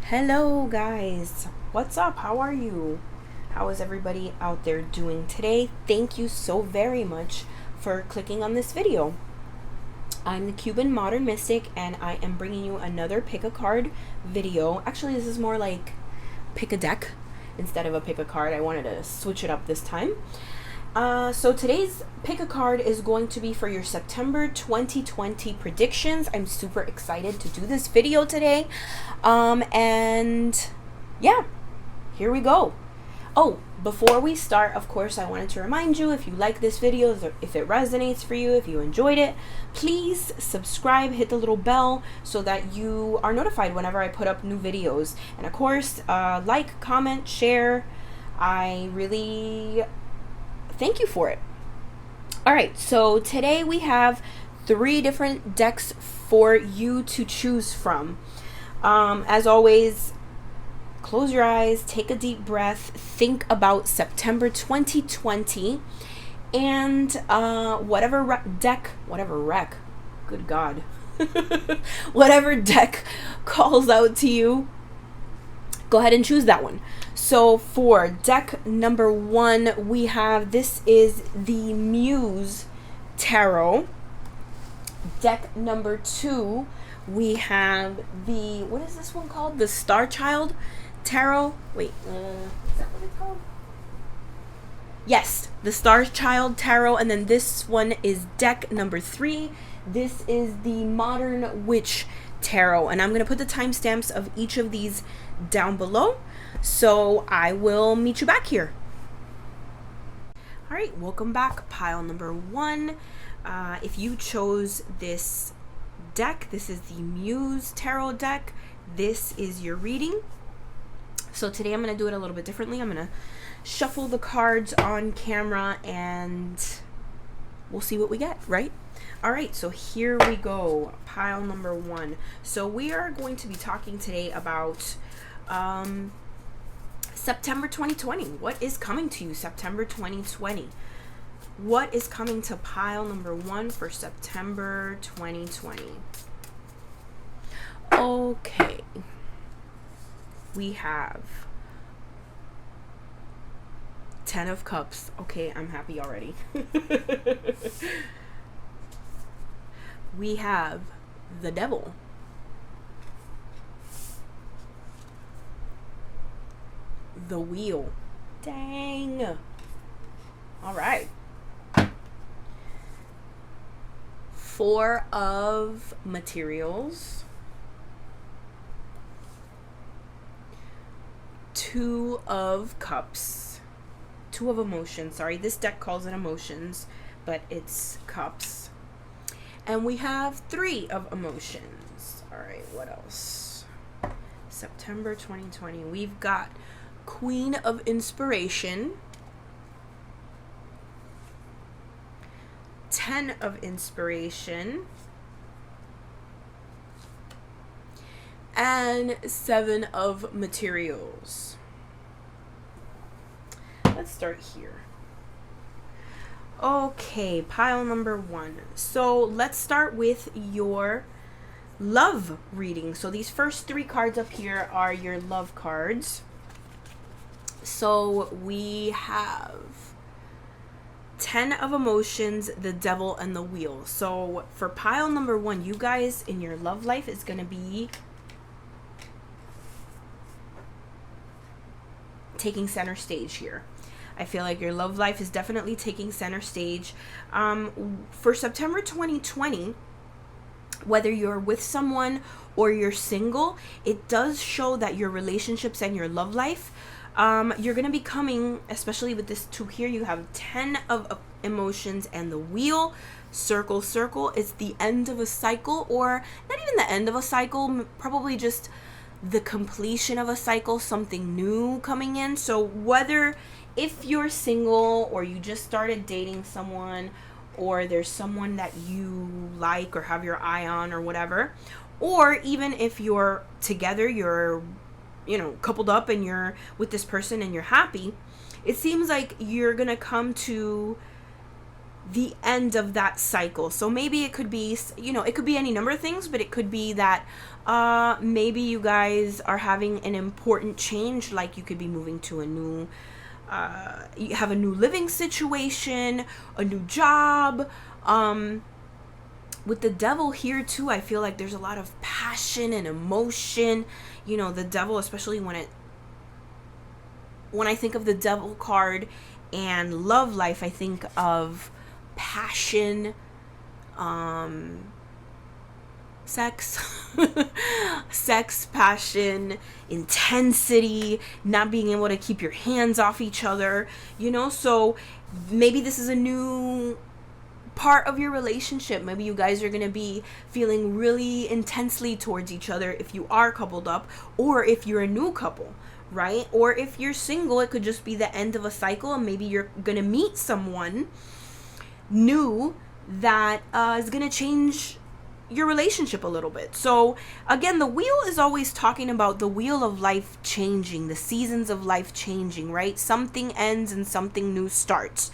Hello guys, what's up? How are you? How is everybody out there doing today? Thank you so very much for clicking on this video. I'm the Cuban Modern Mystic and I am bringing you another pick a card video. Actually, this is more like pick a deck instead of a pick a card. I wanted to switch it up this time. So today's pick a card is going to be for your September 2020 predictions. I'm super excited to do this video today. And yeah, here we go. Oh, before we start, of course, I wanted to remind you, if you like this video, if it resonates for you, if you enjoyed it, please subscribe, hit the little bell so that you are notified whenever I put up new videos. And of course, like, comment, share. I really thank you for it. All right, so today we have 3 different decks for you to choose from. As always, close your eyes, take a deep breath, think about September 2020, and whatever deck calls out to you, go ahead and choose that one. So for deck number 1, we have, this is the Muse Tarot. Deck number 2, we have the, what is this one called? The Starchild Tarot. Wait, is that what it's called? Yes, the Starchild Tarot. And then this one is deck number 3. This is the Modern Witch Tarot. And I'm going to put the timestamps of each of these down below. So I will meet you back here. All right, welcome back. Pile number 1. If you chose this deck, this is the Muse Tarot deck. This is your reading. So today I'm going to do it a little bit differently. I'm going to shuffle the cards on camera and we'll see what we get, right? All right, so here we go. Pile number 1. So we are going to be talking today about September 2020. What is coming to you September 2020? What is coming to pile number 1 for September 2020? Okay. We have 10 of Cups. Okay, I'm happy already. We have the Devil. The Wheel. Dang. All right. 4 of Materials. 2 of Cups. 2 of Emotions. Sorry, this deck calls it Emotions, but it's Cups. And we have 3 of Emotions. All right, what else? September 2020. We've got Queen of Inspiration. 10 of Inspiration. And 7 of Materials. Let's start here. Okay, pile number 1. So let's start with your love reading. So these first 3 cards up here are your love cards. So we have 10 of Emotions, the Devil, and the Wheel. So for pile number 1, you guys in your love life is going to be taking center stage here. I feel like your love life is definitely taking center stage. For September 2020, whether you're with someone or you're single, it does show that your relationships and your love life, you're going to be coming, especially with this 2 here, you have 10 of Emotions and the Wheel. Circle, circle. It's the end of a cycle, or not even the end of a cycle, probably just the completion of a cycle, something new coming in. So whether if you're single or you just started dating someone, or there's someone that you like or have your eye on or whatever, or even if you're together, you're, you know, coupled up and you're with this person and you're happy, it seems like you're gonna come to the end of that cycle. So maybe it could be, it could be any number of things, but it could be that maybe you guys are having an important change, like you could be moving to a new, you have a new living situation, a new job. With the devil here too, I feel like there's a lot of passion and emotion. The devil, especially when I think of the devil card and love life, I think of passion, sex, passion, intensity, not being able to keep your hands off each other, so maybe this is a new part of your relationship. Maybe you guys are going to be feeling really intensely towards each other if you are coupled up, or if you're a new couple, right? Or if you're single, it could just be the end of a cycle, and maybe you're going to meet someone new that is going to change your relationship a little bit. So again, the wheel is always talking about the wheel of life changing, the seasons of life changing, right? Something ends and something new starts.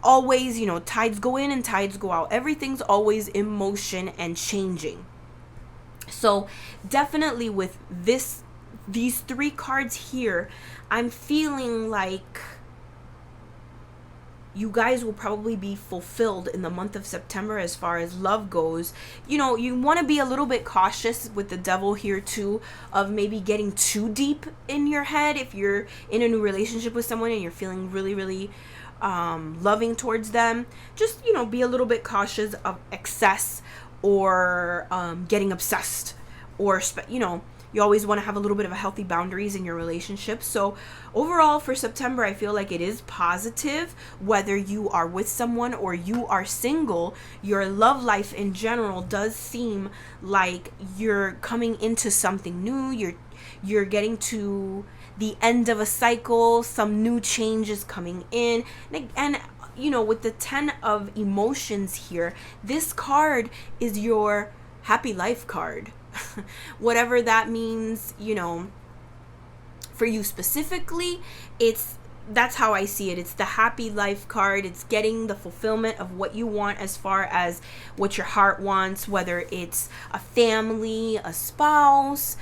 Always, tides go in and tides go out. Everything's always in motion and changing. So definitely with these 3 cards here, I'm feeling like you guys will probably be fulfilled in the month of September as far as love goes. You want to be a little bit cautious with the devil here too, of maybe getting too deep in your head if you're in a new relationship with someone and you're feeling really, really loving towards them. Just, be a little bit cautious of excess or getting obsessed, or, you always want to have a little bit of a healthy boundaries in your relationship. So overall for September, I feel like it is positive. Whether you are with someone or you are single, your love life in general does seem like you're coming into something new. You're getting to the end of a cycle, some new changes coming in. And with the 10 of emotions here, this card is your happy life card. Whatever that means, for you specifically, that's how I see it. It's the happy life card. It's getting the fulfillment of what you want as far as what your heart wants, whether it's a family, a spouse,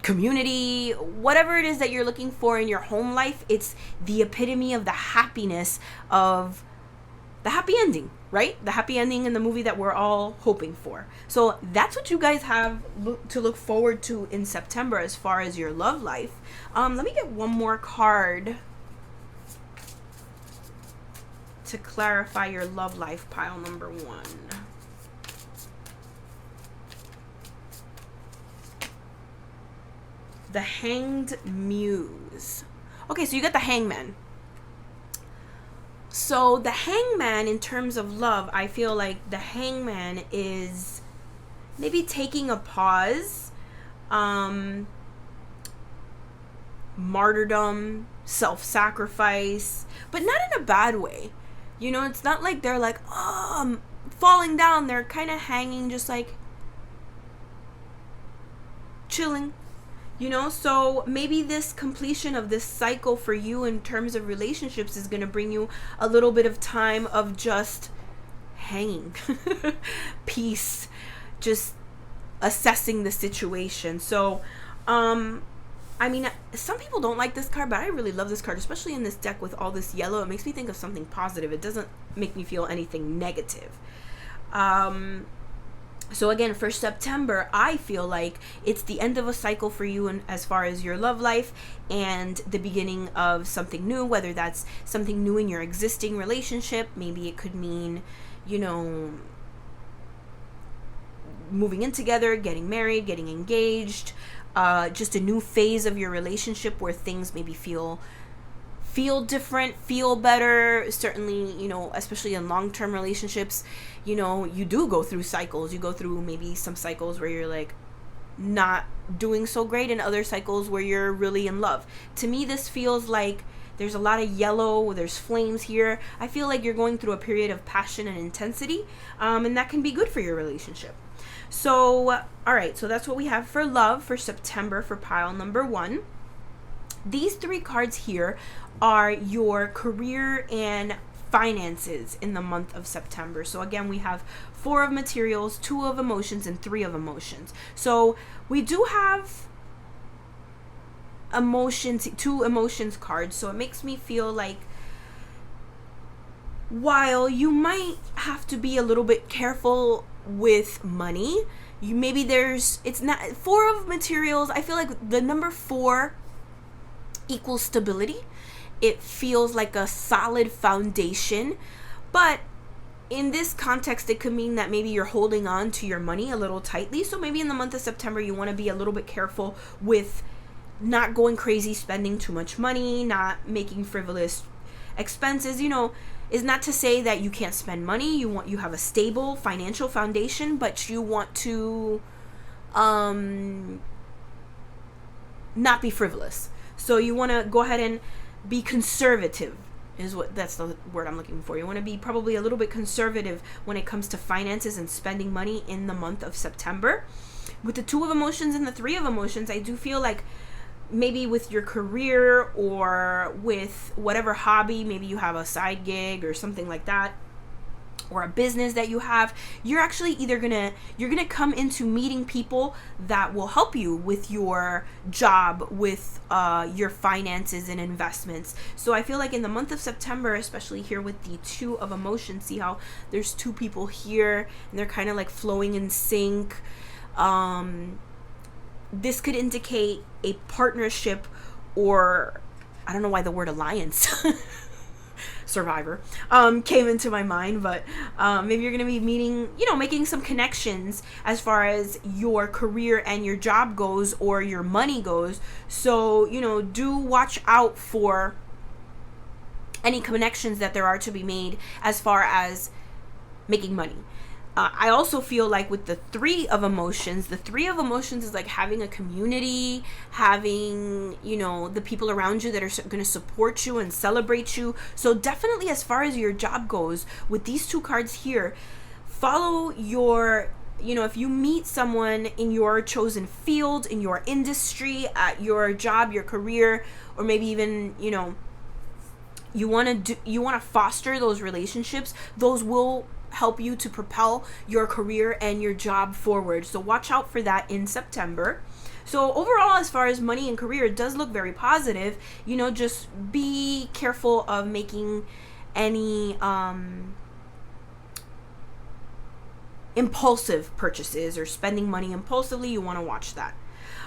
community, whatever it is that you're looking for in your home life. It's the epitome of the happiness of the happy ending, right? The happy ending in the movie that we're all hoping for. So that's what you guys have to look forward to in September as far as your love life. Let me get one more card to clarify your love life, pile number 1. The Hanged Muse. Okay, so you got the Hangman. So the Hangman, in terms of love, I feel like the Hangman is maybe taking a pause, martyrdom, self-sacrifice, but not in a bad way. It's not like they're like, falling down. They're kind of hanging, just like chilling. So maybe this completion of this cycle for you in terms of relationships is going to bring you a little bit of time of just hanging, peace, just assessing the situation. So, some people don't like this card, but I really love this card, especially in this deck with all this yellow. It makes me think of something positive. It doesn't make me feel anything negative. So again, for September, I feel like it's the end of a cycle for you, and as far as your love life, and the beginning of something new, whether that's something new in your existing relationship. Maybe it could mean, moving in together, getting married, getting engaged, just a new phase of your relationship where things maybe feel different, feel better. Certainly, especially in long-term relationships, you do go through cycles. You go through maybe some cycles where you're like not doing so great, and other cycles where you're really in love. To me, this feels like there's a lot of yellow, there's flames here. I feel like you're going through a period of passion and intensity, and that can be good for your relationship. So, all right, so that's what we have for love for September for pile number 1. These 3 cards here are your career and finances in the month of September. So again, we have 4 of materials, 2 of emotions, and 3 of emotions. So we do have emotions, 2 emotions cards. So it makes me feel like while you might have to be a little bit careful with money, it's not 4 of materials. I feel like the number 4 equals stability. It feels like a solid foundation, but in this context, it could mean that maybe you're holding on to your money a little tightly. So maybe in the month of September, you want to be a little bit careful with not going crazy, spending too much money, not making frivolous expenses. Is not to say that you can't spend money. You have a stable financial foundation, but you want to not be frivolous. So you want to go ahead and be conservative. That's the word I'm looking for. You want to be probably a little bit conservative when it comes to finances and spending money in the month of September. With the 2 of emotions and the 3 of emotions, I do feel like maybe with your career or with whatever hobby, maybe you have a side gig or something like that, or a business that you have, you're actually you're gonna come into meeting people that will help you with your job, with your finances and investments. So I feel like in the month of September, especially here with the 2 of emotions, see how there's 2 people here and they're kind of like flowing in sync. This could indicate a partnership, or I don't know why the word alliance survivor came into my mind, but maybe you're going to be meeting, making some connections as far as your career and your job goes, or your money goes. So, do watch out for any connections that there are to be made as far as making money. I also feel like with the 3 of emotions, is like having a community, having, the people around you that are going to support you and celebrate you. So definitely as far as your job goes, with these 2 cards here, follow your, if you meet someone in your chosen field, in your industry, at your job, your career, or maybe even, you want to foster those relationships, those will help you to propel your career and your job forward. So watch out for that in September. So overall, as far as money and career, it does look very positive. Just be careful of making any impulsive purchases or spending money impulsively. You want to watch that.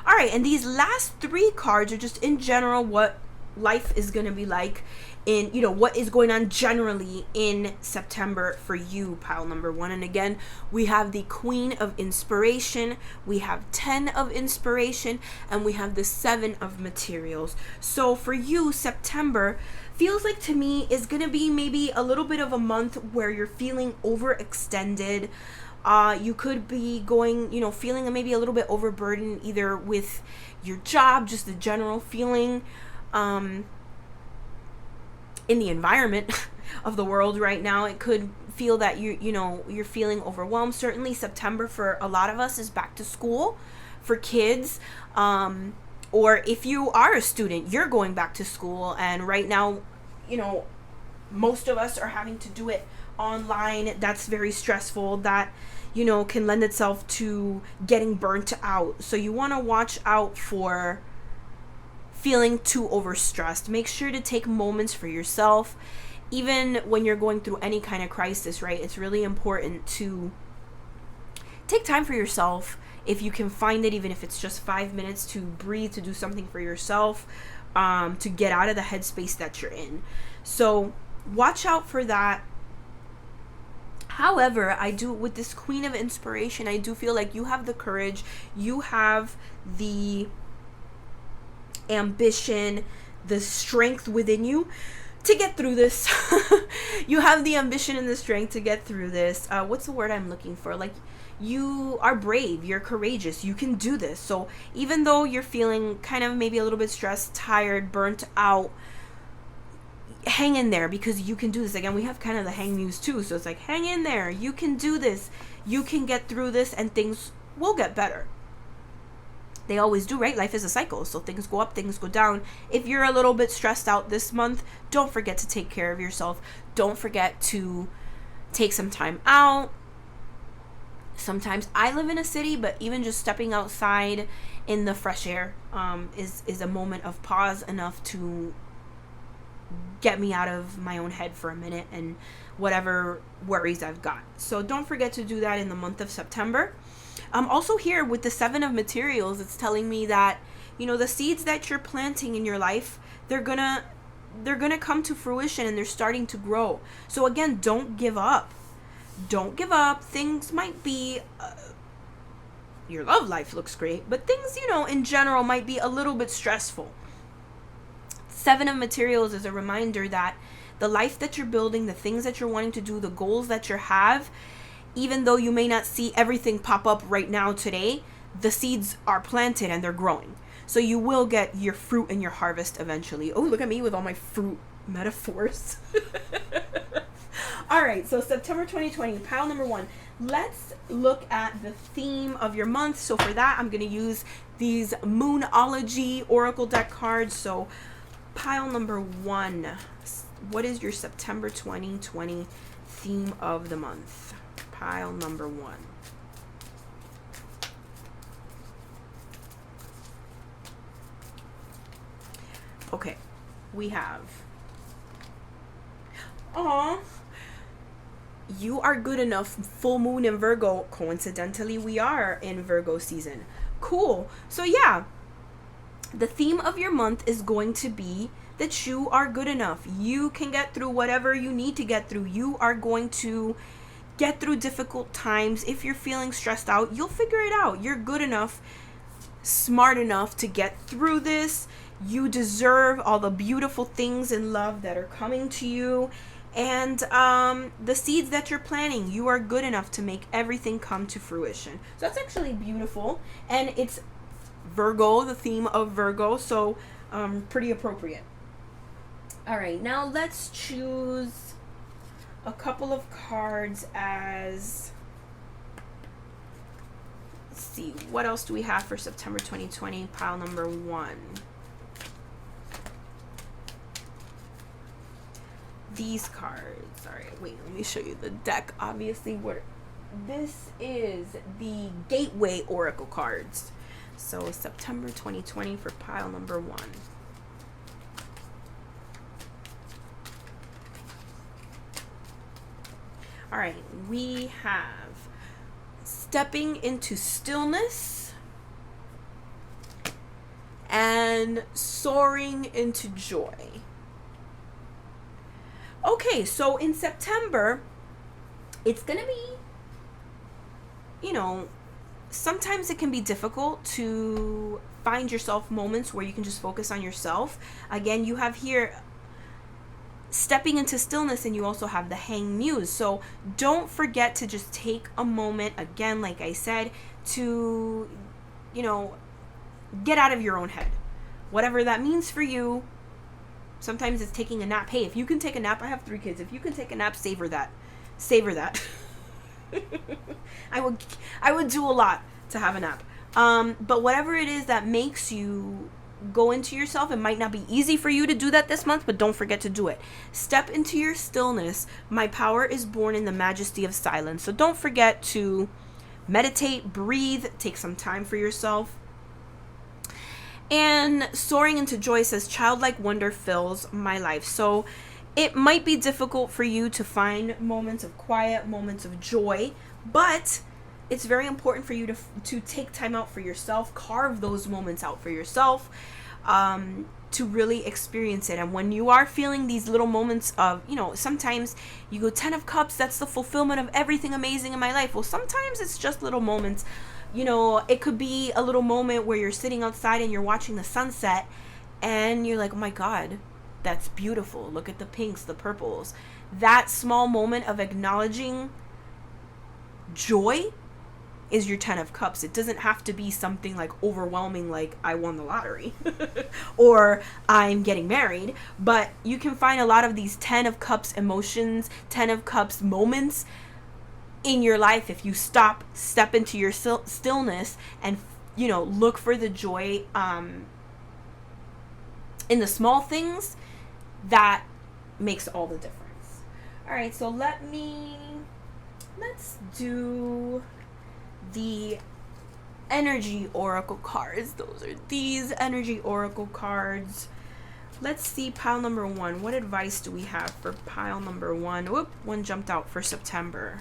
All right, and these last 3 cards are just in general what life is going to be like in, what is going on generally in September for you, pile number 1. And again, we have the Queen of Inspiration, we have 10 of Inspiration, and we have the 7 of Materials. So for you, September feels like to me is going to be maybe a little bit of a month where you're feeling overextended. You could be going, feeling maybe a little bit overburdened, either with your job, just the general feeling in the environment of the world right now. It could feel that you're feeling overwhelmed. Certainly September for a lot of us is back to school for kids, or if you are a student, you're going back to school, and right now, most of us are having to do it online. That's very stressful. That can lend itself to getting burnt out. So you want to watch out for feeling too overstressed. Make sure to take moments for yourself. Even when you're going through any kind of crisis, right? It's really important to take time for yourself. If you can find it, even if it's just 5 minutes, to breathe, to do something for yourself, to get out of the headspace that you're in. So watch out for that. However, with this Queen of Inspiration, I do feel like you have the courage, you have the ambition, the strength within you to get through this. You have the ambition and the strength to get through this. What's the word I'm looking for? Like, you are brave, you're courageous, you can do this. So even though you're feeling kind of maybe a little bit stressed, tired, burnt out, hang in there, because you can do this. Again, we have kind of the Hang Muse too, so it's like, hang in there, you can do this, you can get through this, and things will get better. They always do, right? Life is a cycle, so things go up, things go down. If you're a little bit stressed out this month, don't forget to take care of yourself. Don't forget to take some time out. Sometimes I live in a city, but even just stepping outside in the fresh air is a moment of pause enough to get me out of my own head for a minute and whatever worries I've got. So don't forget to do that in the month of September. Also here with the 7 of materials, it's telling me that, you know, the seeds that you're planting in your life, they're gonna come to fruition and they're starting to grow. So again, don't give up. Don't give up. Things might be, your love life looks great, but things, you know, in general might be a little bit stressful. 7 of materials is a reminder that the life that you're building, the things that you're wanting to do, the goals that you have, even though you may not see everything pop up right now today, the seeds are planted and they're growing. So you will get your fruit and your harvest eventually. Oh, look at me with all my fruit metaphors. All right, so September 2020, pile number 1. Let's look at the theme of your month. So for that, I'm going to use these Moonology Oracle deck cards. So pile number 1, what is your September 2020 theme of the month? Pile number 1. Okay, we have, you are good enough. Full moon in Virgo. Coincidentally, we are in Virgo season. Cool. So yeah, the theme of your month is going to be that you are good enough. You can get through whatever you need to get through. You are going to get through difficult times. If you're feeling stressed out, you'll figure it out. You're good enough, smart enough to get through this. You deserve all the beautiful things in love that are coming to you. And the seeds that you're planting, you are good enough to make everything come to fruition. So that's actually beautiful. And it's Virgo, the theme of Virgo. So pretty appropriate. All right, now let's choose a couple of cards as, let's see, what else do we have for September 2020, pile number 1? These cards. All right, wait, let me show you the deck. Obviously, this is the Gateway Oracle cards. So September 2020 for pile number 1. All right, we have stepping into stillness and soaring into joy. Okay, so in September, it's going to be, you know, sometimes it can be difficult to find yourself moments where you can just focus on yourself. Again, you have here stepping into stillness, and you also have the Hanged Muse. So don't forget to just take a moment, again, like I said, to, you know, get out of your own head. Whatever that means for you. Sometimes it's taking a nap. Hey, if you can take a nap, I have 3 kids. If you can take a nap, savor that. Savor that. I would do a lot to have a nap. But whatever it is that makes you go into yourself, it might not be easy for you to do that this month, but don't forget to do it. Step into your stillness. My power is born in the majesty of silence. So don't forget to meditate, breathe, take some time for yourself. And soaring into joy says, childlike wonder fills my life. So it might be difficult for you to find moments of quiet, moments of joy, but it's very important for you to take time out for yourself, carve those moments out for yourself, to really experience it. And when you are feeling these little moments of, you know, sometimes you go 10 of Cups, that's the fulfillment of everything amazing in my life. Well, sometimes it's just little moments. You know, it could be a little moment where you're sitting outside and you're watching the sunset and you're like, oh my God, that's beautiful. Look at the pinks, the purples. That small moment of acknowledging joy is your 10 of Cups. It doesn't have to be something like overwhelming, like I won the lottery or I'm getting married, but you can find a lot of these 10 of Cups emotions, 10 of Cups moments in your life if you step into your stillness and you know, look for the joy in the small things. That makes all the difference. All right, so let's do the energy oracle cards. Those are these energy oracle cards. Let's see pile number 1. What advice do we have for pile number 1? Whoop, one jumped out for September.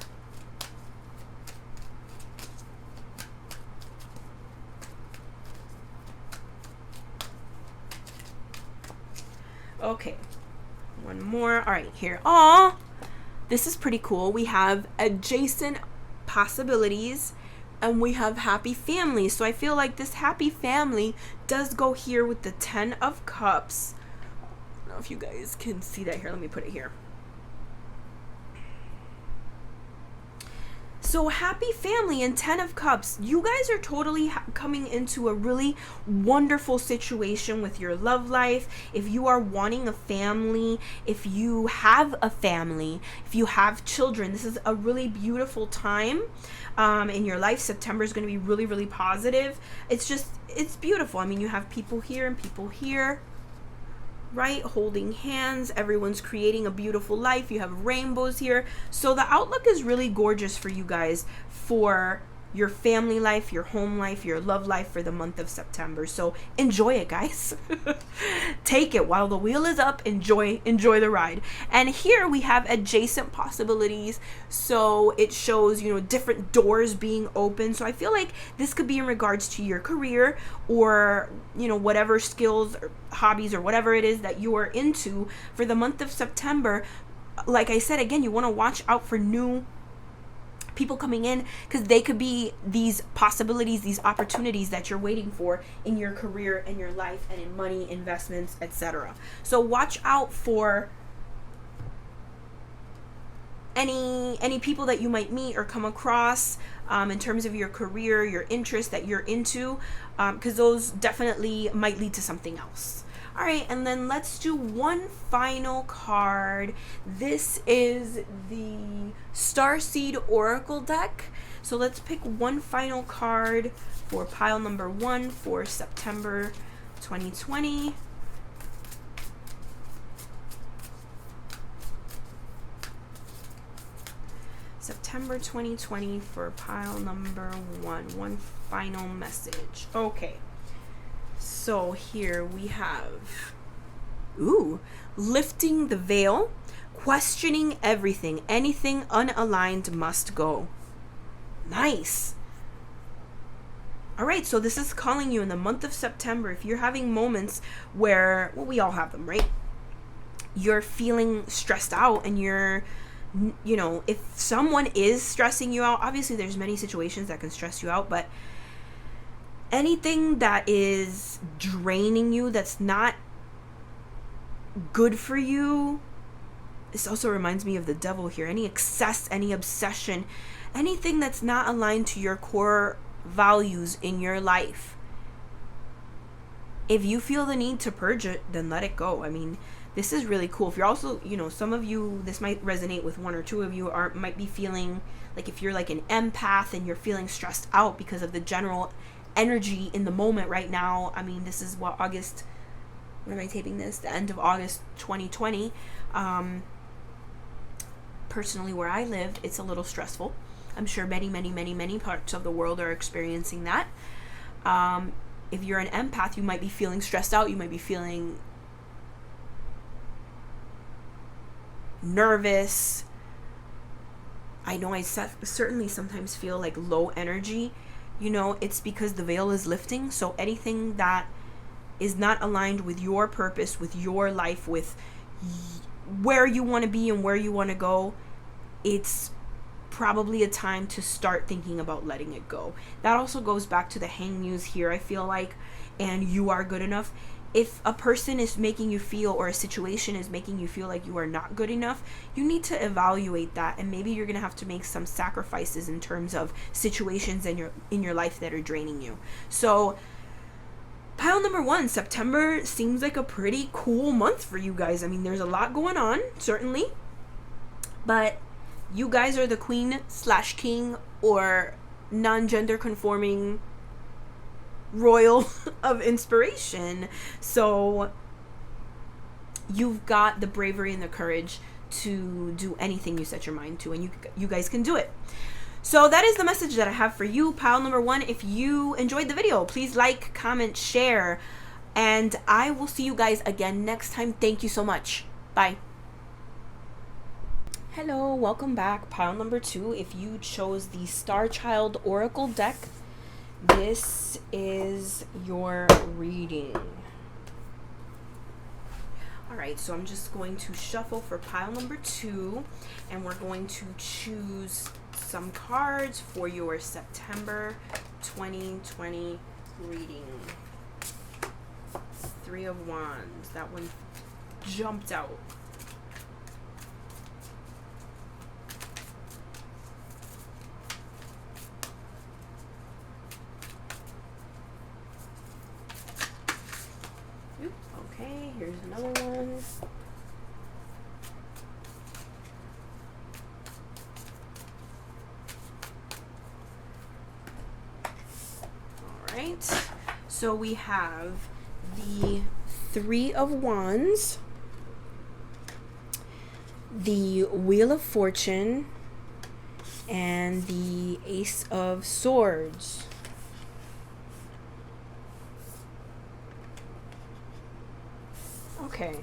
Okay, one more. All right, here. Aw, this is pretty cool. We have adjacent possibilities and we have happy family. So I feel like this happy family does go here with the 10 of Cups. I don't know if you guys can see that here. Let me put it here. So happy family and 10 of Cups. You guys are totally coming into a really wonderful situation with your love life. If you are wanting a family, if you have a family, if you have children, this is a really beautiful time in your life. September is going to be really, really positive. It's beautiful. I mean, you have people here and people here, right? Holding hands. Everyone's creating a beautiful life. You have rainbows here. So the outlook is really gorgeous for you guys for your family life, your home life, your love life for the month of September. So enjoy it, guys. Take it while the wheel is up. Enjoy the ride. And here we have adjacent possibilities. So it shows, you know, different doors being open. So I feel like this could be in regards to your career or, you know, whatever skills or hobbies or whatever it is that you are into for the month of September. Like I said, again, you want to watch out for new people coming in, because they could be these possibilities, these opportunities that you're waiting for in your career and your life and in money, investments, etc. So watch out for any people that you might meet or come across in terms of your career, your interest that you're into, because those definitely might lead to something else. All right, and then let's do one final card. This is the Starseed Oracle deck. So let's pick one final card for pile number 1 for September 2020. September 2020 for pile number 1. One final message. Okay. So here we have, lifting the veil, questioning everything, anything unaligned must go. Nice. All right, so this is calling you in the month of September. If you're having moments where, well, we all have them, right? You're feeling stressed out and you're, you know, if someone is stressing you out, obviously there's many situations that can stress you out, but anything that is draining you, that's not good for you. This also reminds me of the devil here. Any excess, any obsession, anything that's not aligned to your core values in your life. If you feel the need to purge it, then let it go. I mean, this is really cool. If you're also, you know, some of you, this might resonate with one or two of you, might be feeling like, if you're like an empath and you're feeling stressed out because of the general energy in the moment right now. I mean, this is what, August, when am I taping this? The end of August 2020. Personally, where I lived, it's a little stressful. I'm sure many parts of the world are experiencing that. If you're an empath, you might be feeling stressed out. You might be feeling nervous. I know I certainly sometimes feel like low energy. You know, it's because the veil is lifting. So anything that is not aligned with your purpose, with your life, with where you want to be and where you want to go, it's probably a time to start thinking about letting it go. That also goes back to the Hang Muse here, I feel like, and you are good enough. If a person is making you feel, or a situation is making you feel like you are not good enough, you need to evaluate that, and maybe you're going to have to make some sacrifices in terms of situations in your life that are draining you. So pile number 1, September seems like a pretty cool month for you guys. I mean, there's a lot going on, certainly, but you guys are the queen/king or non-gender conforming royal of inspiration. So you've got the bravery and the courage to do anything you set your mind to, and you guys can do it. So that is the message that I have for you, pile number one. If you enjoyed the video, please like, comment, share, and I will see you guys again next time. Thank you so much. Bye. Hello, welcome back, pile number two. If you chose the Starchild Oracle deck, this is your reading. Alright, so I'm just going to shuffle for pile number two, and we're going to choose some cards for your September 2020 reading. Three of Wands. That one jumped out. Okay, here's another one. Alright, so we have the Three of Wands, the Wheel of Fortune, and the Ace of Swords. Okay.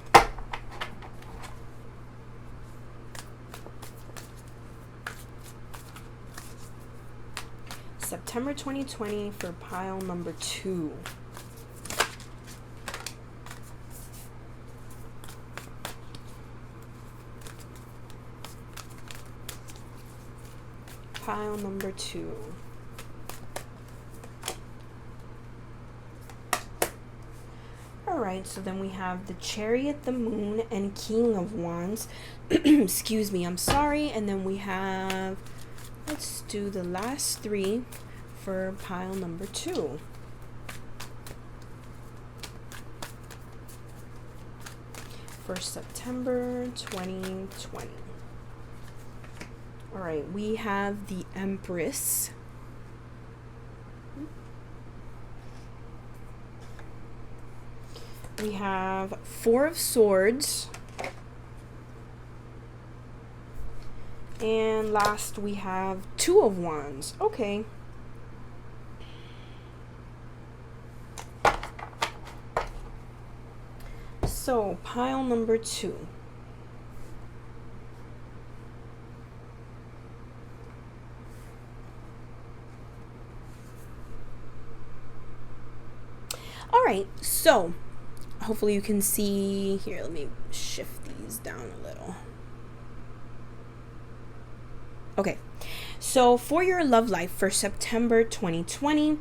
September 2020 for pile number two. Pile number two. Alright, so then we have the Chariot, the Moon, and King of Wands. Excuse me, I'm sorry. And then we have, let's do the last three for pile number two. For September 2020. Alright, we have the Empress. We have Four of Swords. And last we have Two of Wands. Okay. So, pile number two. Alright, so hopefully you can see here. Let me shift these down a little. Okay, so for your love life for September 2020,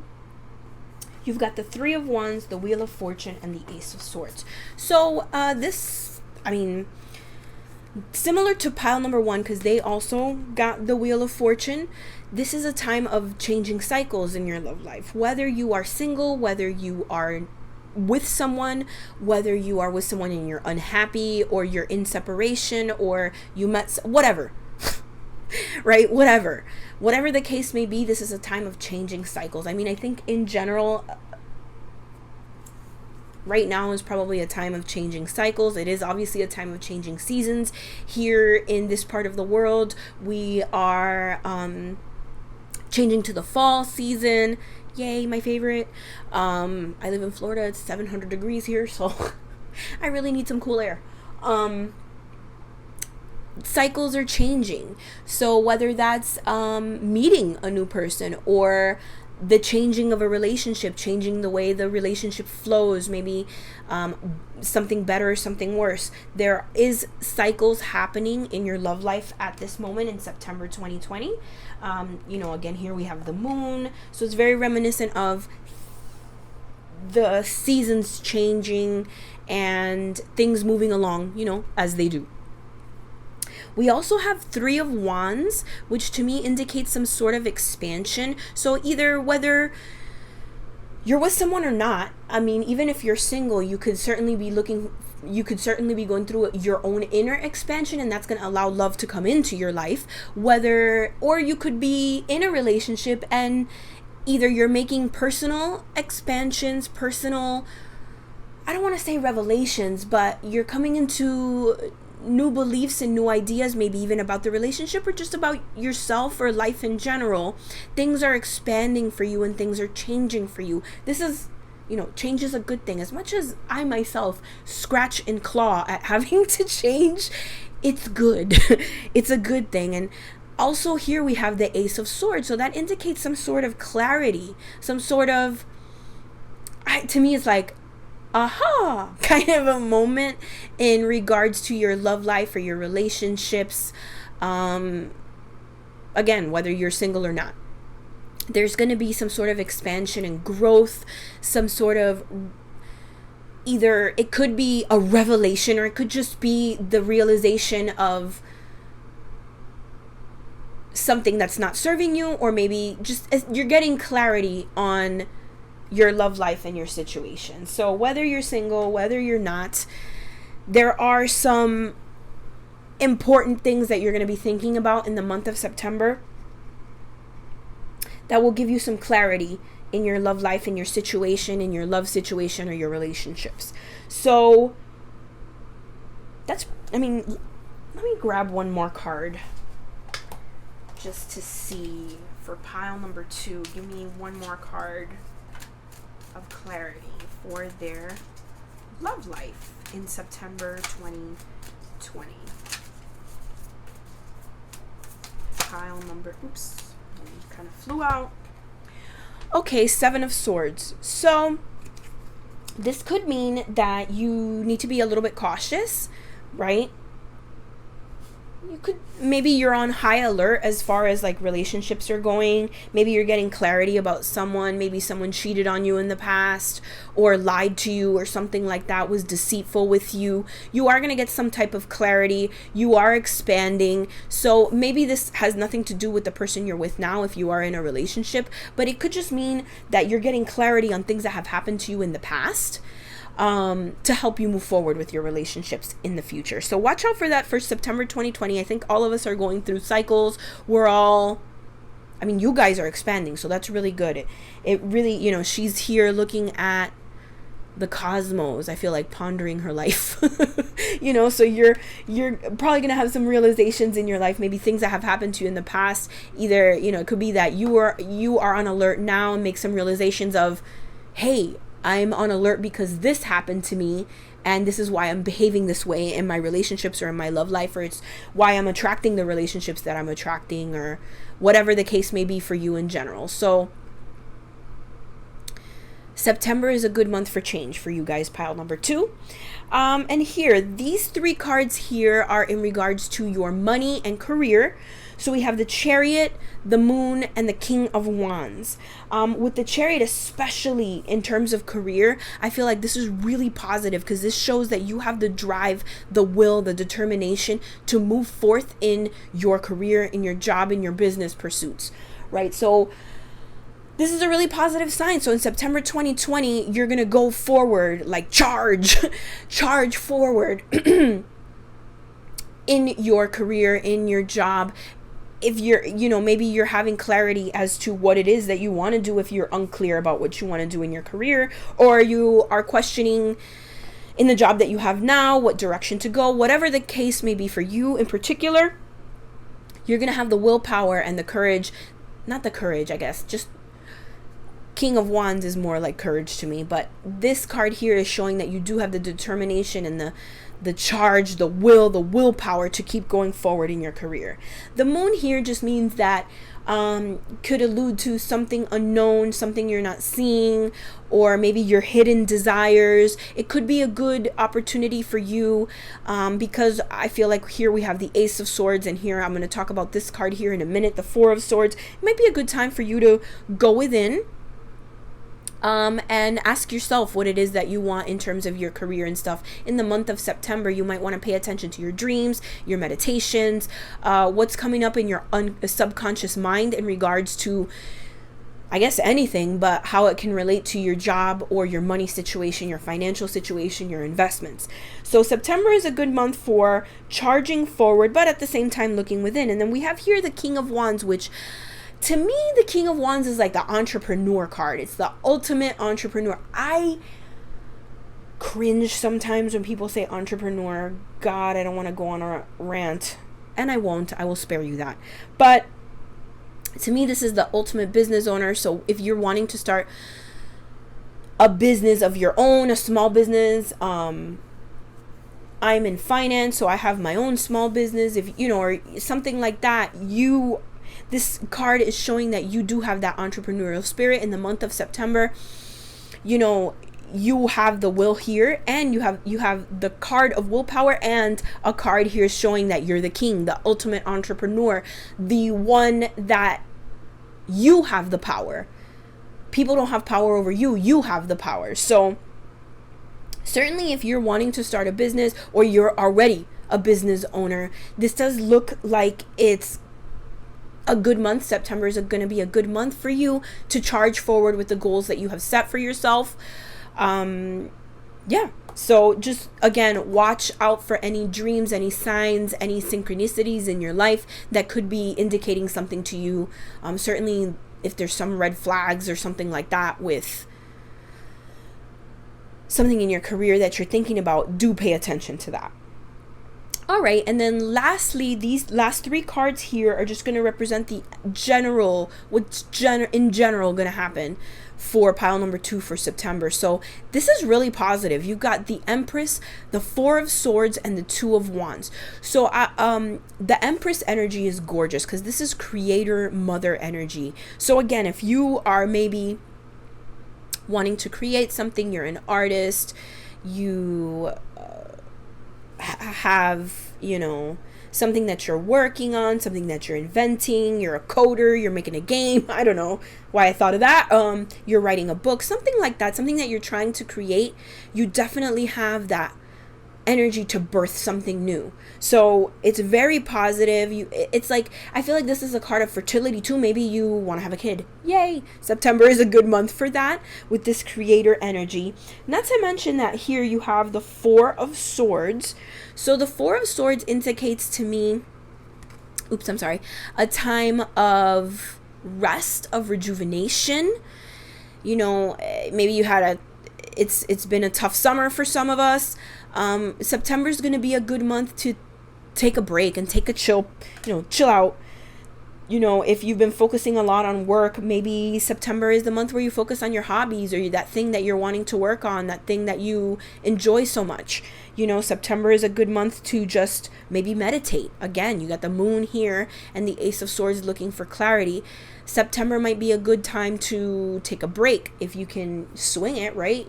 you've got the Three of Wands, the Wheel of Fortune, and the Ace of Swords. So this, I mean, similar to pile number one, because they also got the Wheel of Fortune, this is a time of changing cycles in your love life. Whether you are single, whether you are with someone, whether you are with someone and you're unhappy, or you're in separation, or you met, whatever. Right? Whatever the case may be, this is a time of changing cycles. I mean, I think in general, right now is probably a time of changing cycles. It is obviously a time of changing seasons. Here in this part of the world, we are changing to the fall season. Yay, my favorite. I live in Florida. It's 700 degrees here, so I really need some cool air. Cycles are changing. So whether that's meeting a new person, or the changing of a relationship, changing the way the relationship flows, maybe something better or something worse. There is cycles happening in your love life at this moment in September 2020. You know, again, here we have the moon. So it's very reminiscent of the seasons changing and things moving along, you know, as they do. We also have Three of Wands, which to me indicates some sort of expansion. So either whether you're with someone or not, I mean, even if you're single, you could certainly be going through your own inner expansion, and that's going to allow love to come into your life. Or you could be in a relationship, and either you're making personal expansions, personal, I don't want to say revelations, but you're coming into new beliefs and new ideas, maybe even about the relationship or just about yourself or life in general. Things are expanding for you and things are changing for you. This is, change is a good thing. As much as I myself scratch and claw at having to change, it's good. It's a good thing. And also here we have the Ace of Swords. So that indicates some sort of clarity, some sort of, to me, it's like, aha, kind of a moment in regards to your love life or your relationships. Again, whether you're single or not, there's going to be some sort of expansion and growth, some sort of, either it could be a revelation or it could just be the realization of something that's not serving you, or maybe just you're getting clarity on your love life and your situation. So whether you're single, whether you're not, there are some important things that you're going to be thinking about in the month of September that will give you some clarity in your love life, in your situation, in your love situation, or your relationships. So let me grab one more card just to see for pile number 2. Give me one more card of clarity for their love life in September 2020. Pile number, kind of flew out. Okay, 7 of Swords. So this could mean that you need to be a little bit cautious, right? Maybe you're on high alert as far as like relationships are going. Maybe you're getting clarity about someone. Maybe someone cheated on you in the past or lied to you or something like that, was deceitful with you. You are going to get some type of clarity. You are expanding. So maybe this has nothing to do with the person you're with now if you are in a relationship, but it could just mean that you're getting clarity on things that have happened to you in the past, to help you move forward with your relationships in the future. So watch out for that for September 2020. I think all of us are going through cycles. You guys are expanding, so that's really good. It really, she's here looking at the cosmos, I feel like, pondering her life. So you're probably going to have some realizations in your life, maybe things that have happened to you in the past. Either, it could be that you are on alert now and make some realizations of, hey, I'm on alert because this happened to me and this is why I'm behaving this way in my relationships or in my love life, or it's why I'm attracting the relationships that I'm attracting, or whatever the case may be for you in general. So September is a good month for change for you guys, pile number 2. And here, these 3 cards here are in regards to your money and career. So we have the Chariot, the Moon, and the King of Wands. With the Chariot, especially in terms of career, I feel like this is really positive because this shows that you have the drive, the will, the determination to move forth in your career, in your job, in your business pursuits, right? So this is a really positive sign. So in September 2020, you're going to go forward, like charge forward in your career, in your job. If you're, maybe you're having clarity as to what it is that you want to do if you're unclear about what you want to do in your career, or you are questioning in the job that you have now, what direction to go, whatever the case may be for you in particular, you're going to have the willpower and the courage, not the courage, I guess, just King of Wands is more like courage to me, but this card here is showing that you do have the determination and the charge, the willpower to keep going forward in your career. The Moon here just means that could allude to something unknown, something you're not seeing, or maybe your hidden desires. It could be a good opportunity for you because I feel like here we have the Ace of Swords, and here I'm going to talk about this card here in a minute, the Four of Swords. It might be a good time for you to go within and ask yourself what it is that you want in terms of your career and stuff. In the month of September, you might want to pay attention to your dreams, your meditations, what's coming up in your subconscious mind in regards to, I guess, anything, but how it can relate to your job or your money situation, your financial situation, your investments. So September is a good month for charging forward, but at the same time looking within. And then we have here the King of Wands, which To me, the King of Wands is like the entrepreneur card. It's the ultimate entrepreneur. I cringe sometimes when people say entrepreneur. God, I don't want to go on a rant. And I won't. I will spare you that. But to me, this is the ultimate business owner. So if you're wanting to start a business of your own, a small business, I'm in finance, so I have my own small business, if you know, or something like that, this card is showing that you do have that entrepreneurial spirit in the month of September. You know, you have the will here, and you have the card of willpower, and a card here showing that you're the king, the ultimate entrepreneur, the one that you have the power. People don't have power over you. You have the power. So certainly if you're wanting to start a business, or you're already a business owner, this does look like it's a good month. September is going to be a good month for you to charge forward with the goals that you have set for yourself. Yeah. So just, again, watch out for any dreams, any signs, any synchronicities in your life that could be indicating something to you. Certainly if there's some red flags or something like that with something in your career that you're thinking about, do pay attention to that. All right, and then lastly, these last three cards here are just going to represent the general, what's in general going to happen for pile number 2 for September. So this is really positive. You've got the Empress, the Four of Swords, and the Two of Wands. So the Empress energy is gorgeous because this is creator mother energy. So again, if you are maybe wanting to create something, you're an artist, you have, you know, something that you're working on, something that you're inventing, you're a coder, you're making a game, I don't know why I thought of that, you're writing a book, something like that, something that you're trying to create, you definitely have that energy to birth something new. So it's very positive. It's like, I feel like this is a card of fertility too. Maybe you want to have a kid. Yay! September is a good month for that with this creator energy. Not to mention that here you have the Four of Swords. So the Four of Swords indicates to me, a time of rest, of rejuvenation. You know, maybe you had it's been a tough summer for some of us. September is going to be a good month to take a break and take a chill out. You know, if you've been focusing a lot on work, maybe September is the month where you focus on your hobbies, or that thing that you're wanting to work on, that thing that you enjoy so much. You know, September is a good month to just maybe meditate. Again, you got the moon here and the Ace of Swords looking for clarity. September might be a good time to take a break if you can swing it, right?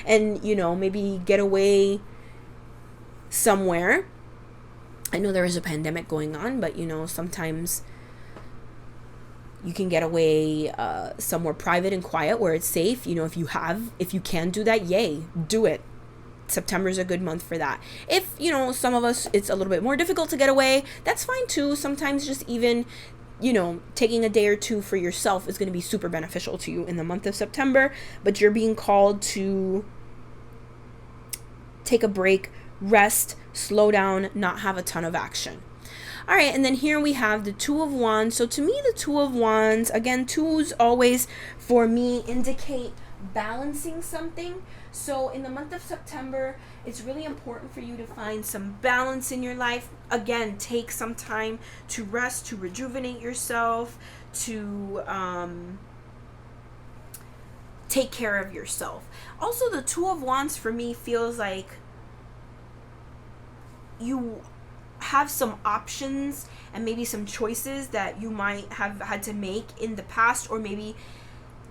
And, you know, maybe get away somewhere. I know there is a pandemic going on, but, you know, sometimes you can get away somewhere private and quiet where it's safe. You know, if you can do that, yay, do it. September is a good month for that. If, you know, some of us, it's a little bit more difficult to get away, that's fine too. Sometimes just even, you know, taking a day or two for yourself is going to be super beneficial to you in the month of September. But you're being called to take a break, rest, slow down, not have a ton of action. All right, and then here we have the Two of Wands. So to me, the Two of Wands, again, twos always for me indicate balancing something. So in the month of September, it's really important for you to find some balance in your life. Again, take some time to rest, to rejuvenate yourself, to take care of yourself. Also, the Two of Wands for me feels like you have some options and maybe some choices that you might have had to make in the past, or maybe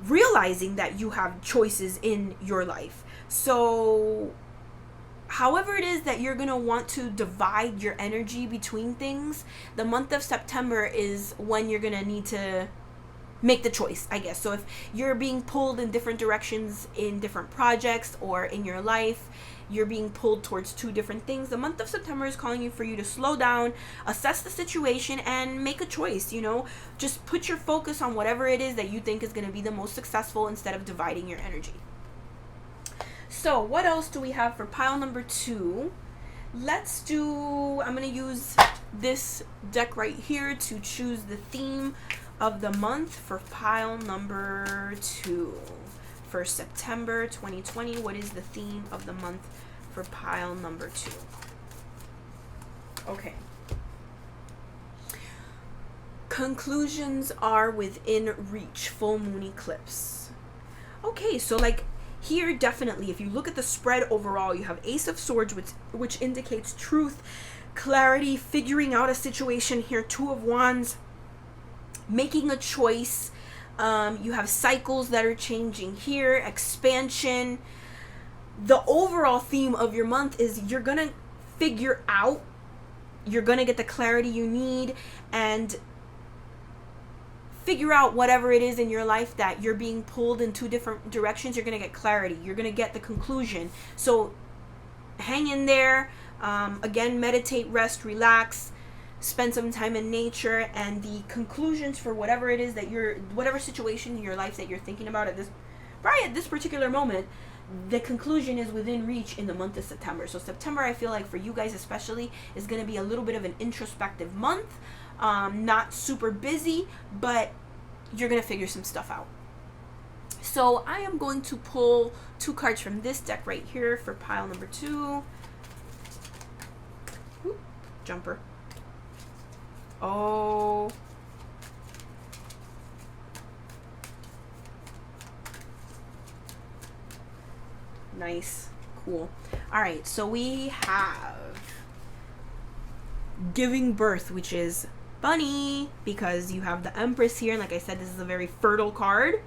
realizing that you have choices in your life. So however it is that you're going to want to divide your energy between things, the month of September is when you're going to need to make the choice, I guess. So if you're being pulled in different directions in different projects or in your life, you're being pulled towards two different things, the month of September is calling you for you to slow down, assess the situation, and make a choice. You know, just put your focus on whatever it is that you think is going to be the most successful instead of dividing your energy. So what else do we have for pile number 2? I'm going to use this deck right here to choose the theme of the month for pile number 2 for September 2020. What is the theme of the month for pile number 2? Okay. Conclusions are within reach. Full moon eclipse. Okay, so like here, definitely, if you look at the spread overall, you have Ace of Swords, which indicates truth, clarity, figuring out a situation here. Two of Wands, making a choice. You have cycles that are changing here, expansion. The overall theme of your month is you're going to figure out, you're going to get the clarity you need, and figure out whatever it is in your life that you're being pulled in two different directions. You're going to get clarity. You're going to get the conclusion. So hang in there. Again, meditate, rest, relax, spend some time in nature, and the conclusions for whatever it is that whatever situation in your life that you're thinking about at this particular moment, the conclusion is within reach in the month of September. So September, I feel like for you guys especially, is going to be a little bit of an introspective month. Not super busy, but you're going to figure some stuff out. So I am going to pull 2 cards from this deck right here for pile number 2. Whoop, jumper. Oh. Nice. Cool. All right, so we have giving birth, which is bunny, because you have the Empress here, and like I said, this is a very fertile card.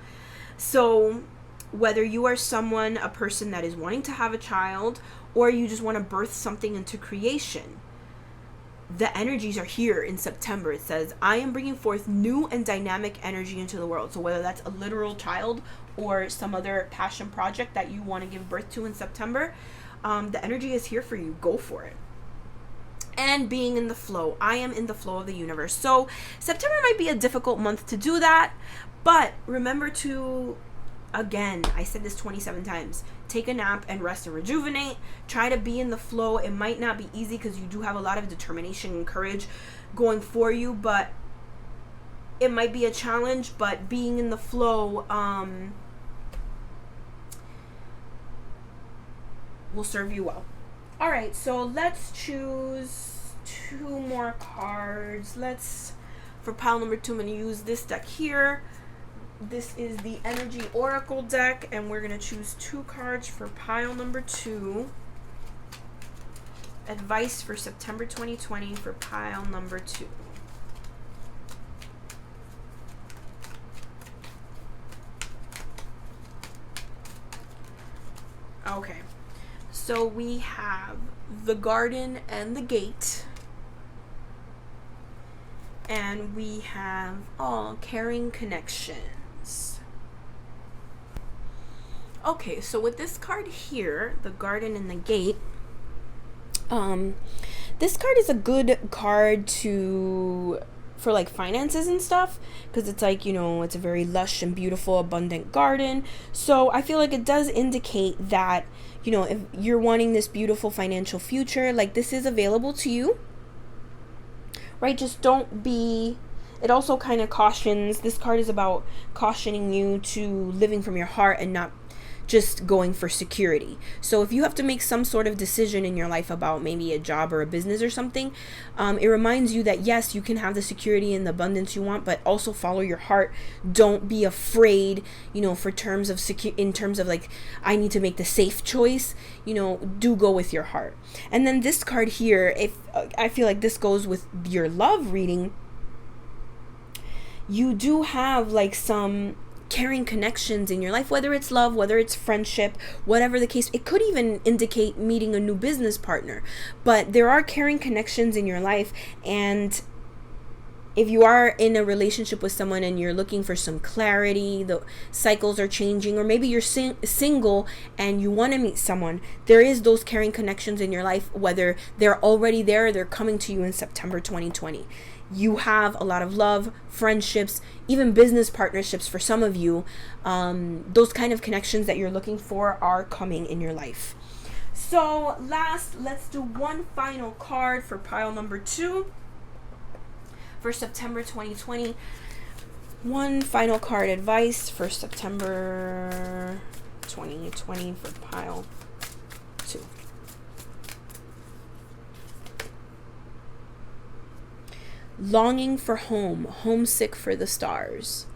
So whether you are a person that is wanting to have a child, or you just want to birth something into creation, the energies are here in September. It says, I am bringing forth new and dynamic energy into the world. So whether that's a literal child or some other passion project that you want to give birth to in September, the energy is here for you. Go for it. And being in the flow. I am in the flow of the universe. So September might be a difficult month to do that, but remember to, again, I said this 27 times, take a nap and rest and rejuvenate. Try to be in the flow. It might not be easy because you do have a lot of determination and courage going for you, but it might be a challenge, but being in the flow will serve you well. All right, so let's choose 2 more cards. For pile number 2, I'm going to use this deck here. This is the Energy Oracle deck, and we're going to choose 2 cards for pile number 2. Advice for September 2020 for pile number 2. Okay. So we have the Garden and the Gate. And we have caring connections. Okay, so with this card here, the Garden and the Gate, this card is a good card for like finances and stuff, because it's like, it's a very lush and beautiful, abundant garden. So I feel like it does indicate that, if you're wanting this beautiful financial future, like this is available to you, right? Just don't be, it also kind of cautions, this card is about cautioning you to living from your heart and not just going for security. So if you have to make some sort of decision in your life about maybe a job or a business or something, it reminds you that yes, you can have the security and the abundance you want, but also follow your heart. Don't be afraid, in terms of like, I need to make the safe choice, do go with your heart. And then this card here, if I feel like this goes with your love reading, you do have like some caring connections in your life, whether it's love, whether it's friendship, whatever the case. It could even indicate meeting a new business partner, but there are caring connections in your life. And if you are in a relationship with someone and you're looking for some clarity, the cycles are changing, or maybe you're single and you want to meet someone, there is those caring connections in your life, whether they're already there or they're coming to you in September 2020. You have a lot of love, friendships, even business partnerships for some of you. Those kind of connections that you're looking for are coming in your life. So let's do one final card for pile number 2 for September 2020. One final card advice for September 2020 for pile 2. Longing for home, homesick for the stars.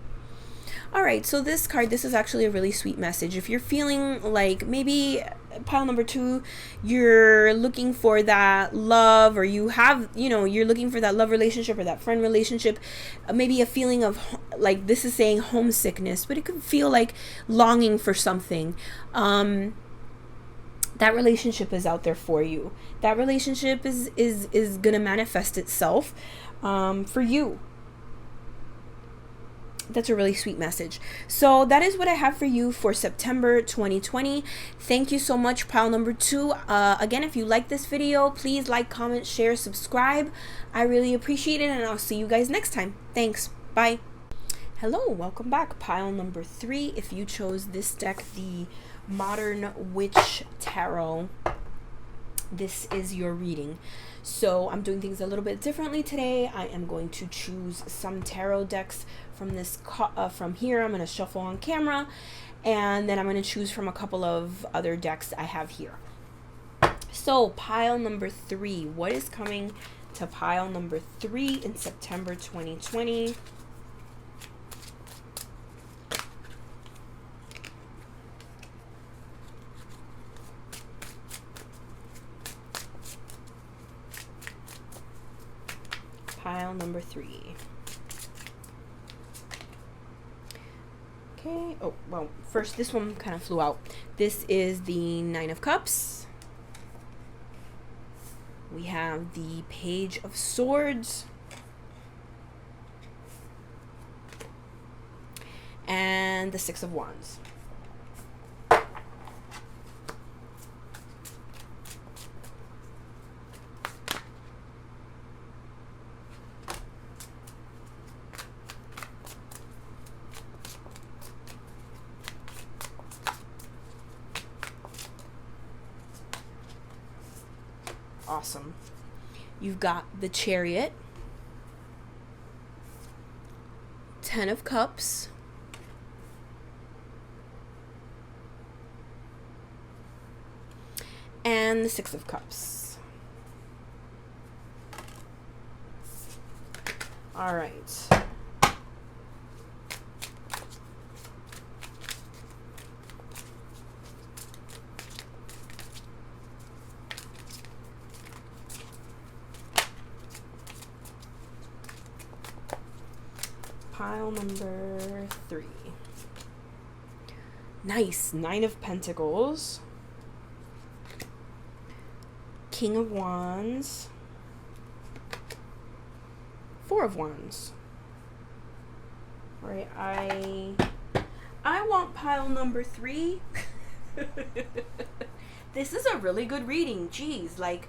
All right, so this card, this is actually a really sweet message. If you're feeling like maybe pile number 2, you're looking for that love, or you have, you're looking for that love relationship or that friend relationship, maybe a feeling of, like, this is saying homesickness, but it could feel like longing for something. That relationship is out there for you. That relationship is gonna manifest itself for you. That's a really sweet message. So that is what I have for you for September 2020. Thank you so much, pile number 2. Again, if you like this video, please like, comment, share, subscribe. I really appreciate it, and I'll see you guys next time. Thanks. Bye. Hello, welcome back. Pile number 3. If you chose this deck, the Modern Witch Tarot, this is your reading. So I'm doing things a little bit differently today. I am going to choose some tarot decks from this from here. I'm going to shuffle on camera, and then I'm going to choose from a couple of other decks I have here. So pile number 3, what is coming to pile number 3 in September 2020? Pile number 3. Okay. Oh, well, first, this one kind of flew out. This is the 9 of Cups. We have the Page of Swords. And the 6 of Wands. Awesome. You've got the Chariot, 10 of Cups, and the 6 of Cups. All right. Pile number 3. Nice. 9 of Pentacles. King of Wands. 4 of Wands. All right, I want pile number 3. This is a really good reading. Jeez, like,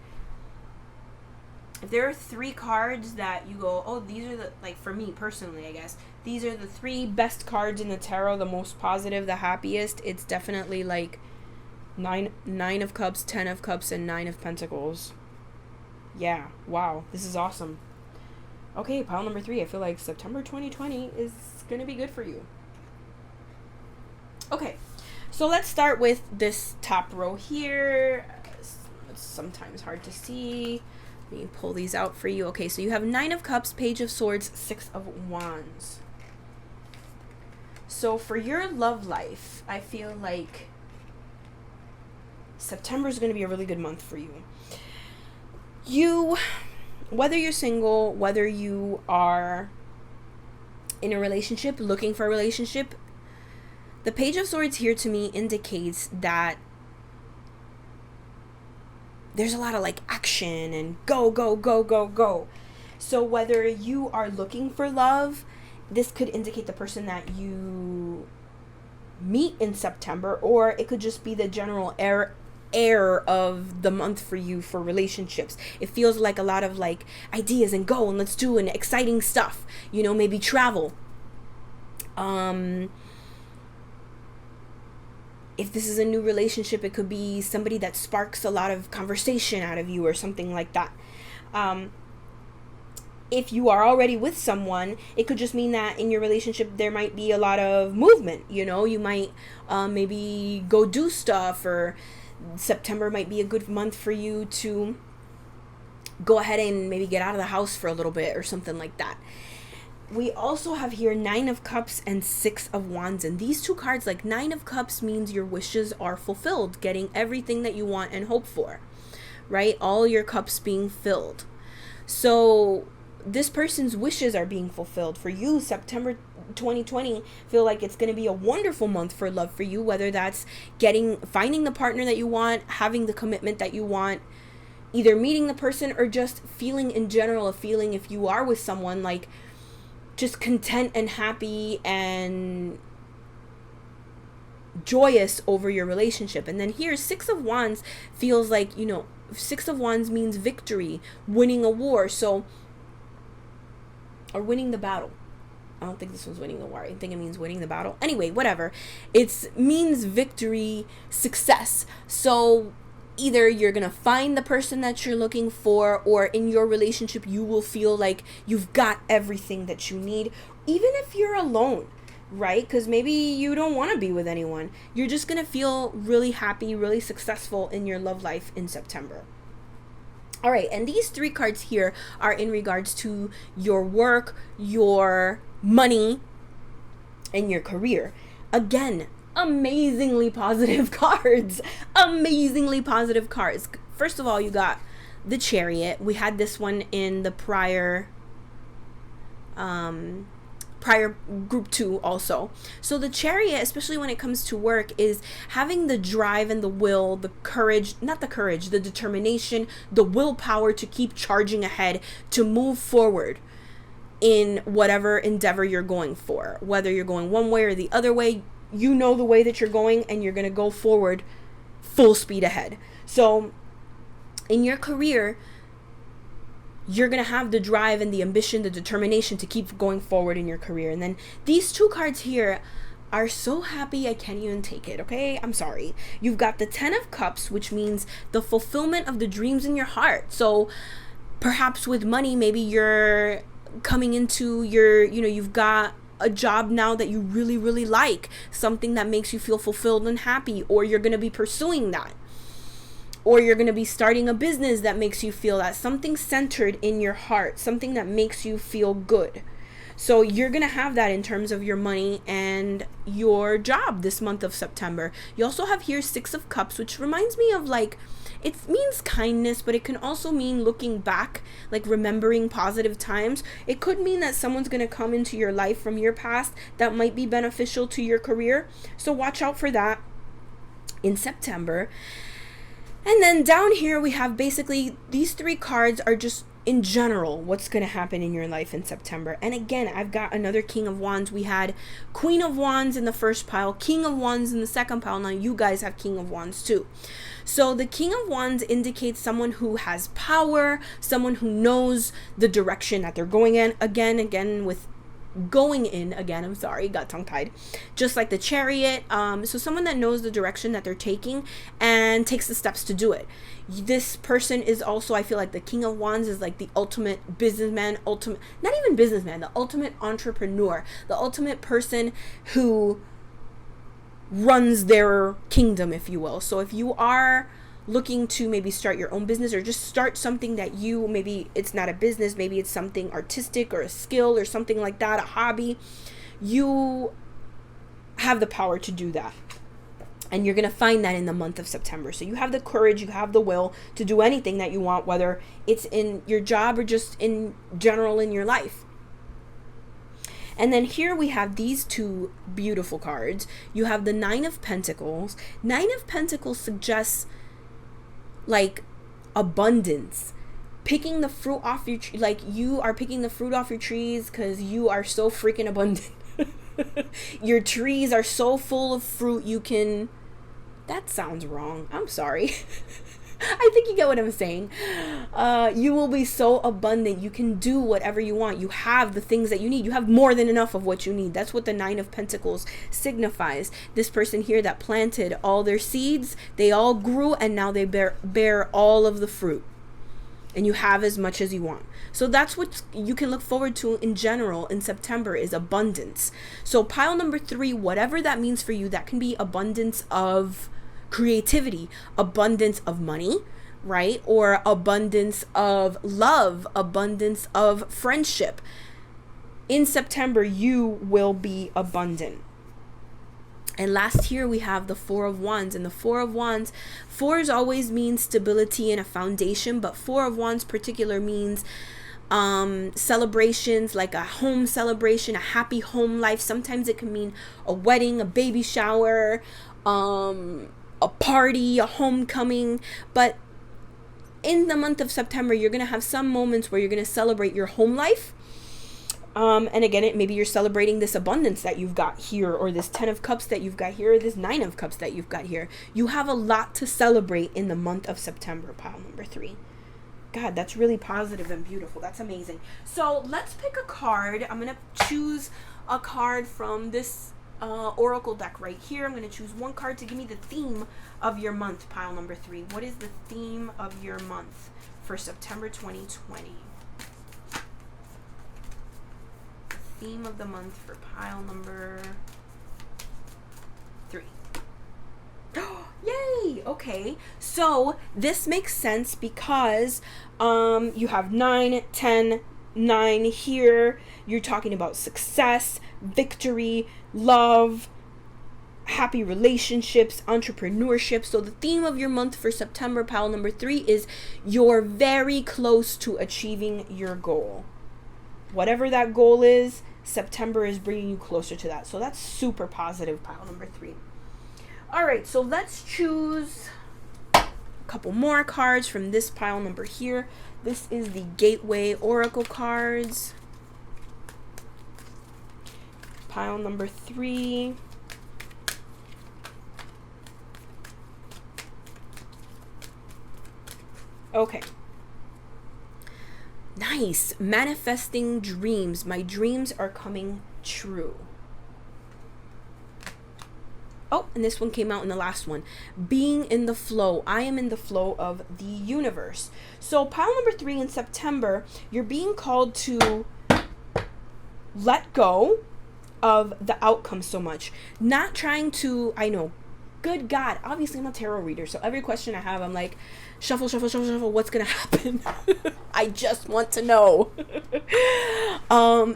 if there are 3 cards that you go, oh, these are the, like, for me personally, I guess, these are the 3 best cards in the tarot, the most positive, the happiest, it's definitely like nine of Cups, 10 of Cups, and 9 of Pentacles. Yeah, wow, this is awesome. Okay, pile number 3. I feel like September 2020 is gonna be good for you. Okay, so let's start with this top row here. It's sometimes hard to see. Let me pull these out for you. Okay, so you have 9 of Cups, Page of Swords, 6 of Wands. So for your love life, I feel like September is going to be a really good month for you. Whether you're single, whether you are in a relationship, looking for a relationship, the Page of Swords here to me indicates that there's a lot of like action and go, go, go, go, go. So whether you are looking for love, this could indicate the person that you meet in September, or it could just be the general air of the month for you for relationships. It feels like a lot of like ideas and go and let's do and exciting stuff, maybe travel. If this is a new relationship, it could be somebody that sparks a lot of conversation out of you or something like that. if you are already with someone, it could just mean that in your relationship there might be a lot of movement. You might maybe go do stuff, or September might be a good month for you to go ahead and maybe get out of the house for a little bit or something like that. We also have here 9 of Cups and 6 of Wands. And these two cards, like 9 of Cups means your wishes are fulfilled, getting everything that you want and hope for, right? All your cups being filled. So this person's wishes are being fulfilled. For you, September 2020, feel like it's going to be a wonderful month for love for you, whether that's finding the partner that you want, having the commitment that you want, either meeting the person or just feeling in general, a feeling if you are with someone, like just content and happy and joyous over your relationship. And then here, 6 of Wands feels like, 6 of Wands means victory, winning a war. Or winning the battle. I don't think this one's winning the war. I think it means winning the battle. Anyway, whatever. It means victory, success. So either you're going to find the person that you're looking for, or in your relationship, you will feel like you've got everything that you need, even if you're alone, right? Because maybe you don't want to be with anyone. You're just going to feel really happy, really successful in your love life in September. All right, and these 3 cards here are in regards to your work, your money, and your career. Again, amazingly positive cards. Amazingly positive cards. First of all, you got the Chariot. We had this one in the prior group 2 also. So the Chariot, especially when it comes to work, is having the drive and the will, the determination, the willpower to keep charging ahead, to move forward in whatever endeavor you're going for. Whether you're going one way or the other way, you know the way that you're going, and you're going to go forward full speed ahead. So in your career, you're going to have the drive and the ambition, the determination to keep going forward in your career. And then these 2 cards here are so happy I can't even take it, okay? I'm sorry. You've got the 10 of Cups, which means the fulfillment of the dreams in your heart. So perhaps with money, maybe you're coming into you've got a job now that you really, really like, something that makes you feel fulfilled and happy, or you're going to be pursuing that. Or you're going to be starting a business that makes you feel that, something centered in your heart, something that makes you feel good. So you're going to have that in terms of your money and your job this month of September. You also have here 6 of Cups, which reminds me of, like, it means kindness, but it can also mean looking back, like remembering positive times. It could mean that someone's going to come into your life from your past that might be beneficial to your career. So watch out for that in September. And then down here we have basically these 3 cards are just in general what's going to happen in your life in September. And again, I've got another King of Wands. We had Queen of Wands in the first pile, King of Wands in the second pile. Now you guys have King of Wands too. So the King of Wands indicates someone who has power, someone who knows the direction that they're going in. I'm sorry, got tongue-tied. Just like the Chariot. So someone that knows the direction that they're taking and takes the steps to do it. This person is also, I feel like the King of Wands is like the ultimate businessman, the ultimate entrepreneur, the ultimate person who runs their kingdom, if you will. So if you are looking to maybe start your own business, or just start something that maybe it's not a business, maybe it's something artistic or a skill or something like that, a hobby, you have the power to do that. And you're going to find that in the month of September. So you have the courage, you have the will to do anything that you want, whether it's in your job or just in general in your life. And then here we have these 2 beautiful cards. You have the 9 of Pentacles. 9 of Pentacles suggests like abundance, picking the fruit off your tree, like you are picking the fruit off your trees because you are so freaking abundant. Your trees are so full of fruit, that sounds wrong, I'm sorry. I think you get what I'm saying. You will be so abundant. You can do whatever you want. You have the things that you need. You have more than enough of what you need. That's what the 9 of Pentacles signifies. This person here that planted all their seeds, they all grew, and now they bear all of the fruit. and you have as much as you want. So that's what you can look forward to in general in September, is abundance. So pile number 3, whatever that means for you, that can be abundance of creativity, abundance of money, right? Or abundance of love, abundance of friendship. In September, you will be abundant. And last here we have the 4 of Wands. And the 4 of Wands, 4s always mean stability and a foundation, but 4 of Wands particular means celebrations, like a home celebration, a happy home life. Sometimes it can mean a wedding, a baby shower, a party, a homecoming. But in the month of September, you're going to have some moments where you're going to celebrate your home life. And again, maybe you're celebrating this abundance that you've got here, or this 10 of Cups that you've got here, or this 9 of Cups that you've got here. You have a lot to celebrate in the month of September, pile number 3. God, that's really positive and beautiful. That's amazing. So let's pick a card. I'm going to choose a card from this oracle deck right here. I'm going to choose one card to give me the theme of your month, pile number 3. What is the theme of your month for September 2020? Theme of the month for pile number 3. Yay! Okay, so this makes sense because you have 9, 10, 9 here. You're talking about success, victory, love, happy relationships, entrepreneurship. So the theme of your month for September, pile number 3, is you're very close to achieving your goal. Whatever that goal is, September is bringing you closer to that. So that's super positive, pile number 3. All right, so let's choose a couple more cards from this pile number here. This is the Gateway Oracle cards. Pile number 3. Okay. Nice. Manifesting dreams. My dreams are coming true. Oh, and this one came out in the last one. Being in the flow. I am in the flow of the universe. So pile number 3 in September, you're being called to let go of the outcome so much. Not trying to, I know, good God, obviously I'm a tarot reader, so every question I have, I'm like, shuffle, shuffle, shuffle, shuffle, what's gonna happen? I just want to know.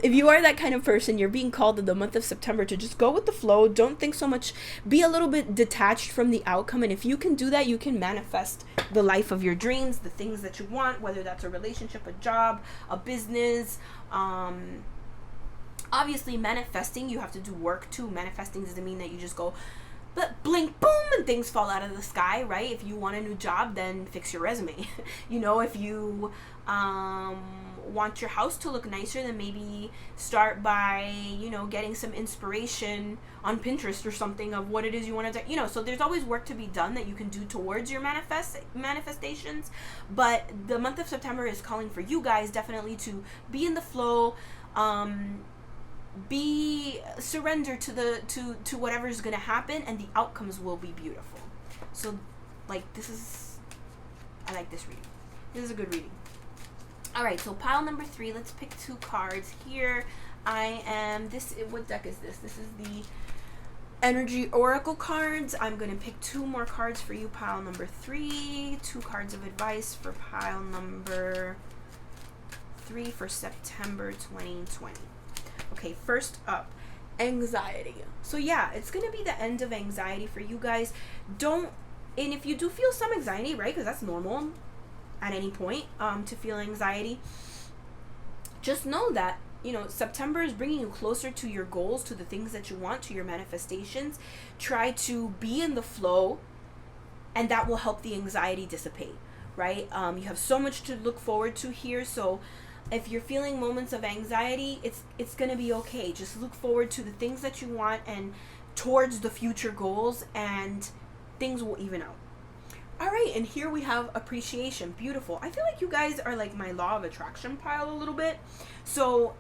If you are that kind of person, you're being called in the month of September to just go with the flow. Don't think so much. Be a little bit detached from the outcome, and if you can do that, you can manifest the life of your dreams, the things that you want, whether that's a relationship, a job, a business. Obviously, manifesting, you have to do work too. Manifesting doesn't mean that you just go, but blink, boom, and things fall out of the sky, right? If you want a new job, then fix your resume. You know, if you want your house to look nicer, then maybe start by, you know, getting some inspiration on Pinterest or something of what it is you want to do. You know, so there's always work to be done that you can do towards your manifestations. But the month of September is calling for you guys definitely to be in the flow, be surrender to the to whatever's gonna happen, and the outcomes will be beautiful. So like, I like this reading. This is a good reading. All right, so pile number 3, let's pick 2 cards here. What deck is this? This is the Energy Oracle cards. I'm gonna pick 2 more cards for you, pile number 3. 2 cards of advice for pile number 3 for September 2020. Okay, first up, anxiety. So yeah, it's going to be the end of anxiety for you guys. And if you do feel some anxiety, right, because that's normal at any point to feel anxiety, just know that, you know, September is bringing you closer to your goals, to the things that you want, to your manifestations. Try to be in the flow, and that will help the anxiety dissipate, right? You have so much to look forward to here, so if you're feeling moments of anxiety, it's going to be okay. Just look forward to the things that you want and towards the future goals, and things will even out. All right, and here we have appreciation. Beautiful. I feel like you guys are like my law of attraction pile a little bit. So,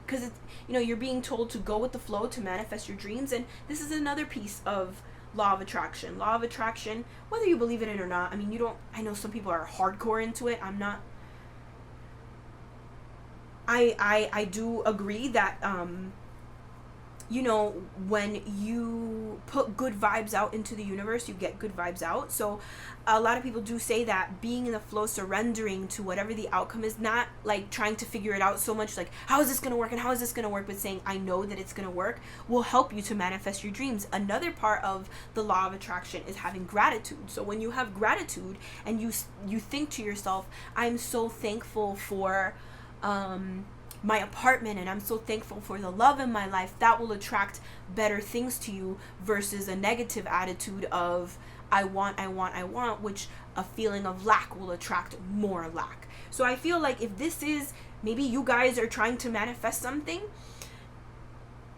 because it's, you know, you're being told to go with the flow to manifest your dreams, and this is another piece of law of attraction. Law of attraction, whether you believe in it or not. I mean, I know some people are hardcore into it. I'm not I do agree that you know, when you put good vibes out into the universe, you get good vibes out. So a lot of people do say that being in the flow, surrendering to whatever the outcome is, not like trying to figure it out so much like how is this going to work and how is this going to work, but saying I know that it's going to work, will help you to manifest your dreams. Another part of the law of attraction is having gratitude. So when you have gratitude and you think to yourself, I'm so thankful for my apartment, and I'm so thankful for the love in my life, that will attract better things to you, versus a negative attitude of I want, which a feeling of lack will attract more lack. So I feel like if this is, maybe you guys are trying to manifest something,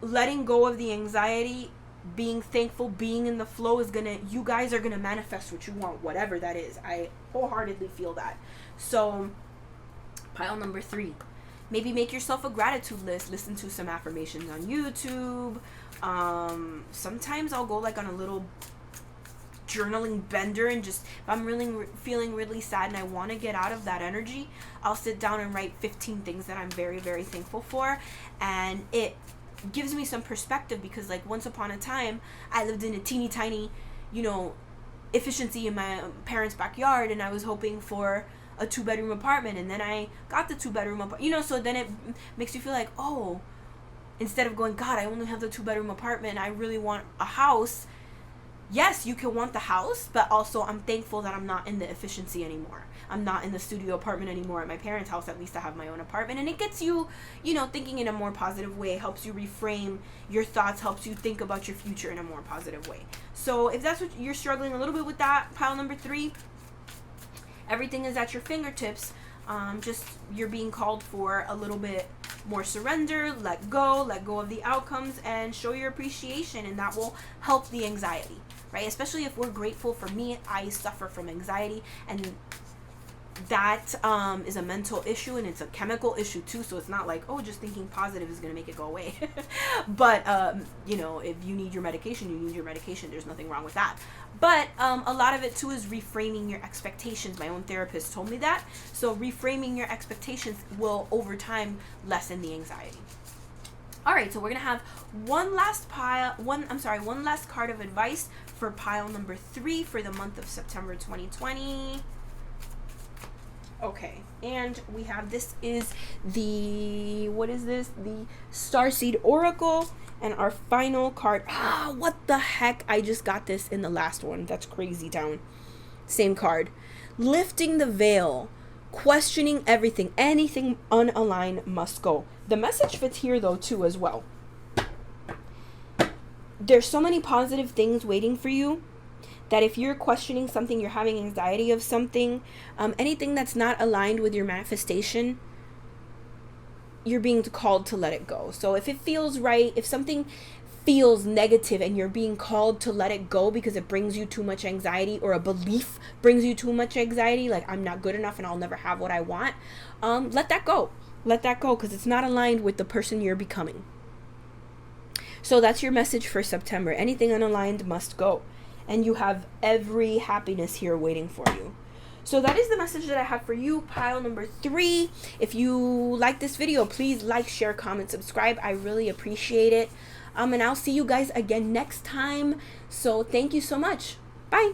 letting go of the anxiety, being thankful, being in the flow you guys are gonna manifest what you want, whatever that is. I wholeheartedly feel that. So pile number 3, maybe make yourself a gratitude list. Listen to some affirmations on YouTube. Sometimes I'll go like on a little journaling bender, and just if I'm really feeling really sad and I want to get out of that energy, I'll sit down and write 15 things that I'm very, very thankful for. And it gives me some perspective, because like once upon a time I lived in a teeny tiny, you know, efficiency in my parents' backyard, and I was hoping for a 2-bedroom apartment, and then I got the 2-bedroom apartment, you know, so then it makes you feel like, oh, instead of going, God, I only have the 2-bedroom apartment, I really want a house. Yes, you can want the house, but also I'm thankful that I'm not in the efficiency anymore. I'm not in the studio apartment anymore. At my parents' house, at least I have my own apartment. And it gets you, you know, thinking in a more positive way, helps you reframe your thoughts, helps you think about your future in a more positive way. So if that's what you're struggling a little bit with, that pile number 3, everything is at your fingertips. Just you're being called for a little bit more surrender, let go of the outcomes, and show your appreciation, and that will help the anxiety, right? Especially if we're grateful. For me, I suffer from anxiety, and that is a mental issue, and it's a chemical issue too. So it's not like, oh, just thinking positive is going to make it go away. But you know, if you need your medication, you need your medication. There's nothing wrong with that. But a lot of it too is reframing your expectations. My own therapist told me that. So reframing your expectations will over time lessen the anxiety. All right, so we're gonna have one last card of advice for pile number 3 for the month of September 2020. Okay, and we have, this is the, what is this? The Starseed Oracle, and our final card. What the heck? I just got this in the last one. That's crazy town. Same card. Lifting the veil. Questioning everything. Anything unaligned must go. The message fits here though too as well. There's so many positive things waiting for you, that if you're questioning something, you're having anxiety of something, anything that's not aligned with your manifestation, you're being called to let it go. So if it feels right, if something feels negative and you're being called to let it go because it brings you too much anxiety, or a belief brings you too much anxiety, like I'm not good enough and I'll never have what I want, let that go. Let that go, because it's not aligned with the person you're becoming. So that's your message for September. Anything unaligned must go. And you have every happiness here waiting for you. So that is the message that I have for you, pile number 3. If you like this video, please like, share, comment, subscribe. I really appreciate it. And I'll see you guys again next time. So thank you so much. Bye.